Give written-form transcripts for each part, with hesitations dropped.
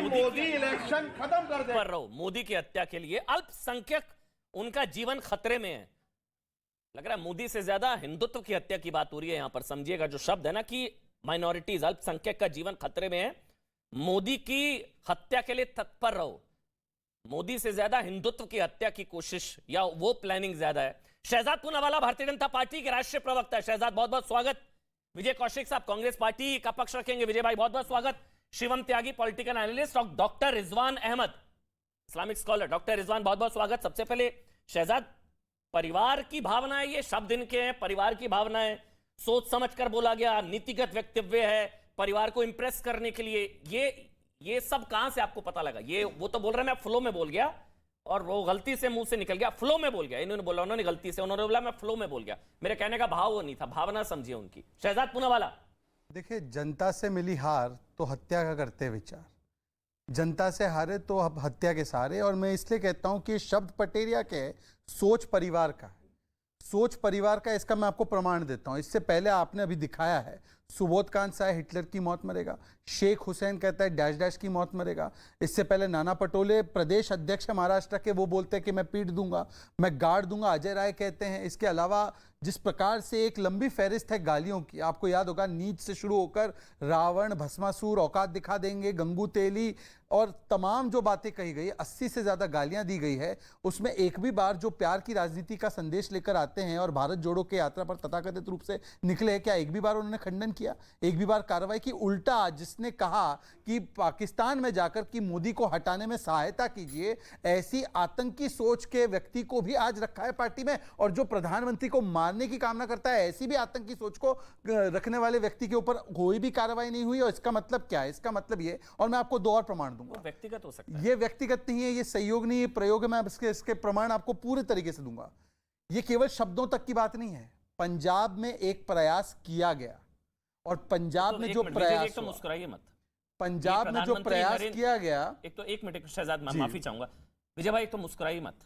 Modi election खत्म कर दे। पर रहो, मोदी की हत्या के लिए अल्पसंख्यक उनका जीवन खतरे में है। लग रहा है मोदी से ज्यादा हिंदुत्व की हत्या की बात हो रही है यहां पर। समझिएगा जो शब्द है ना कि माइनॉरिटीज, अल्पसंख्यक का जीवन खतरे में है, मोदी की हत्या के लिए तत्पर रहो। मोदी से ज्यादा हिंदुत्व की हत्या की कोशिश या वो प्लानिंग ज्यादा है। शहजाद पूनावाला भारतीय जनता पार्टी के राष्ट्रीय प्रवक्ता है। शहजाद बहुत बहुत स्वागत। विजय कौशिक साहब कांग्रेस पार्टी का पक्ष रखेंगे। विजय भाई बहुत बहुत स्वागत। शिवम त्यागी पॉलिटिकल एनालिस्ट और doctor Rizwan Ahmed Islamic scholar. Doctor Rizwan बहुत बहुत स्वागत। सबसे पहले शहजाद, परिवार की भावना है, ये शब्द इनके हैं, परिवार की भावना है, सोच समझ कर बोला गया, नीतिगत वक्तव्य है, परिवार को इंप्रेस करने के लिए, ये सब कहां से आपको पता लगा? ये वो तो बोल रहे हैं मैं फ्लो में बोल गया और वो गलती से मुंह से निकल गया, फ्लो में बोल गया। इन्होंने बोला, उन्होंने गलती से, उन्होंने बोला मैं फ्लो में बोल गया। मेरे कहने का भाव वो नहीं था, भावना समझिए उनकी। शहजाद पूनावाला, देखिए, जनता से मिली हार तो हत्या का करते विचार, जनता से हारे तो अब हत्या के सहारे। और मैं इसलिए कहता हूं कि शब्द पटेरिया के सोच परिवार का है, सोच परिवार का। इसका मैं आपको प्रमाण देता हूं। इससे पहले आपने अभी दिखाया है, सुबोध कांत सा है हिटलर की मौत मरेगा, शेख हुसैन कहता है डैश डैश की मौत मरेगा। इससे पहले नाना पटोले प्रदेश अध्यक्ष है महाराष्ट्र के, वो बोलते हैं कि मैं पीट दूंगा, मैं गाड़ दूंगा, अजय राय कहते हैं। इसके अलावा जिस प्रकार से एक लंबी फहरिस्त है गालियों की, आपको याद होगा नीच से शुरू होकर रावण, भस्मासुर, औकात दिखा देंगे, गंगू तेली और तमाम जो बातें कही गई, 80 से ज्यादा गालियां दी गई है। उसमें एक भी बार जो प्यार की राजनीति का संदेश लेकर आते हैं और भारत जोड़ो के यात्रा पर तथाकथित रूप से निकले, क्या एक भी बार उन्होंने खंडन किया? एक भी बार कार्रवाई की? उल्टा जिसने कहा कि पाकिस्तान में जाकर कि मोदी को हटाने में सहायता कीजिए, ऐसी आतंकी सोच के व्यक्ति को भी आज रखा है पार्टी में। और जो प्रधानमंत्री को मारने की कामना करता है, ऐसी भी आतंकी सोच को रखने वाले व्यक्ति के ऊपर कोई भी कार्रवाई नहीं हुई। और इसका मतलब क्या है? इसका मतलब ये, और मैं आपको 2 और प्रमाण दूंगा। व्यक्तिगत हो सकता है, ये व्यक्तिगत नहीं है, ये सहयोग नहीं, ये प्रयोग है। मैं इसके प्रमाण आपको पूरे तरीके से दूंगा। ये केवल शब्दों तक की बात नहीं है। पंजाब में एक प्रयास किया गया और पंजाब में जो प्रयास, तो मुस्कुराइए मत, पंजाब में जो प्रयास किया गया, एक मिनट शहजाद, मैं माफी चाहूंगा। विजय भाई, तो मुस्कुराइए मत।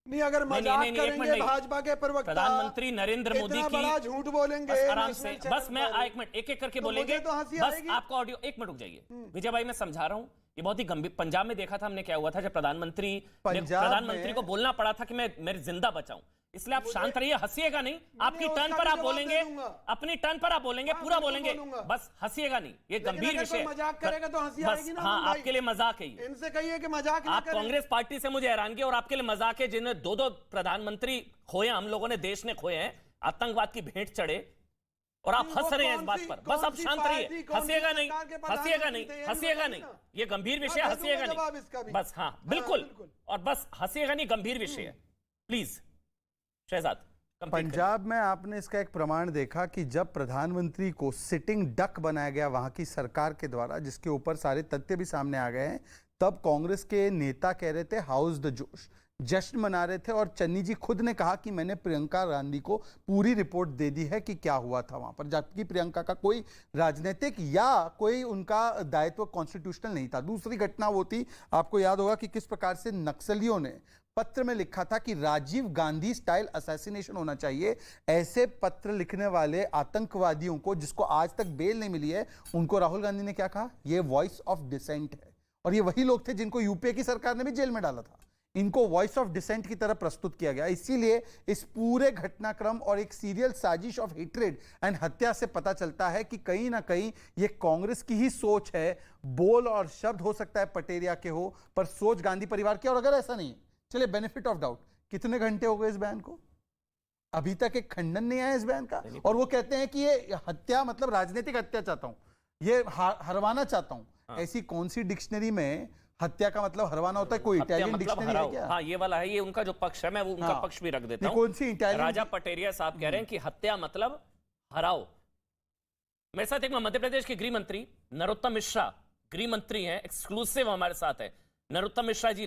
नहीं, अगर मजाक करेंगे भाजपा के प्रवक्ता, प्रधानमंत्री नरेंद्र मोदी की बड़ा झूठ बोलेंगे, बस आराम से, बस मैं एक मिनट एक एक करके बोलेंगे, तो हंसी बस आएगी। आपका ऑडियो, एक मिनट रुक जाइए। विजय भाई, मैं समझा रहा हूं, ये बहुत ही गंभीर। पंजाब में देखा था हमने क्या हुआ था जब प्रधानमंत्री को बोलना पड़ा था कि मैं जिंदा बचाऊं, इसलिए आप शांत रहिए, हंसिएगा नहीं। आपकी टर्न पर आप बोलेंगे, अपनी टर्न पर आप बोलेंगे, पूरा बोलेंगे, बस हंसिएगा नहीं। ये गंभीर विषय है, मजाक करेगा तो हंसी आएगी ना। हाँ, आपके लिए मजाक है ये। इनसे कहिए कि मजाक ना आप करें। कांग्रेस पार्टी से मुझे हैरानगी, और आपके लिए मजाक है जिन्हें 2-2 प्रधानमंत्री खोए, हम लोगों ने, देश ने खोए हैं, आतंकवाद की भेंट चढ़े, और आप हंस रहे हैं इस बात पर। बस आप शांत रहिए, हंसिएगा नहीं, हंसिएगा नहीं, हंसिएगा नहीं। ये गंभीर विषय है, हंसिएगा नहीं, बस। हाँ बिल्कुल, और बस हंसिएगा नहीं, गंभीर विषय है, प्लीज। शहजाद, पंजाब में आपने इसका एक प्रमाण देखा कि जब प्रधानमंत्री को सिटिंग डक बनाया गया वहां की सरकार के द्वारा, जिसके ऊपर सारे तथ्य भी सामने आ गए हैं, तब कांग्रेस के नेता कह रहे थे हाउस द जोश, जश्न मना रहे थे। और चन्नी जी खुद ने कहा कि मैंने प्रियंका गांधी को पूरी रिपोर्ट दे दी है कि क्या हुआ था वहां पर, जबकि प्रियंका का कोई राजनीतिक या कोई उनका दायित्व कॉन्स्टिट्यूशनल नहीं था। दूसरी घटना वो थी, आपको याद होगा कि किस प्रकार से नक्सलियों ने पत्र में लिखा था कि राजीव गांधी स्टाइल असैसिनेशन होना चाहिए। ऐसे पत्र लिखने वाले आतंकवादियों को, जिसको आज तक बेल नहीं मिली है, उनको राहुल गांधी ने क्या कहा? ये वॉइस ऑफ डिसेंट है। और ये वही लोग थे जिनको यूपीए की सरकार ने भी जेल में डाला था। इनको वॉइस ऑफ डिसेंट की तरह प्रस्तुत किया गया। इसीलिए इस पूरे घटनाक्रम और एक सीरियल साजिश ऑफ हेट्रेड एंड हत्या से पता चलता है कि कहीं ना कहीं ये कांग्रेस की ही सोच है। बोल और शब्द हो सकता है पटेरिया के हो, पर सोच गांधी परिवार की। और अगर ऐसा नहीं है, चलिए बेनिफिट ऑफ डाउट, कितने घंटे हो गए इस बयान को, अभी तक एक खंडन नहीं आया इस बयान का। और वो कहते हैं कि ये हत्या मतलब राजनीतिक हत्या चाहता हूं, ये हरवाना चाहता हूं। ऐसी कौन सी डिक्शनरी में हत्या का मतलब हरवाना होता है? कोई इटालियन मतलब डिक्शनरी है क्या? हाँ, ये वाला है, ये उनका जो पक्ष है, मैं वो उनका पक्ष भी रख देता हूं। कौन सी इटालियन? राजा पटेरिया साहब कह रहे हैं कि हत्या मतलब हराओ। मेरे साथ एक मध्य प्रदेश के गृह मंत्री नरोत्तम मिश्रा, गृह मंत्री हैं, एक्सक्लूसिव हमारे साथ है। नरोत्तम मिश्रा जी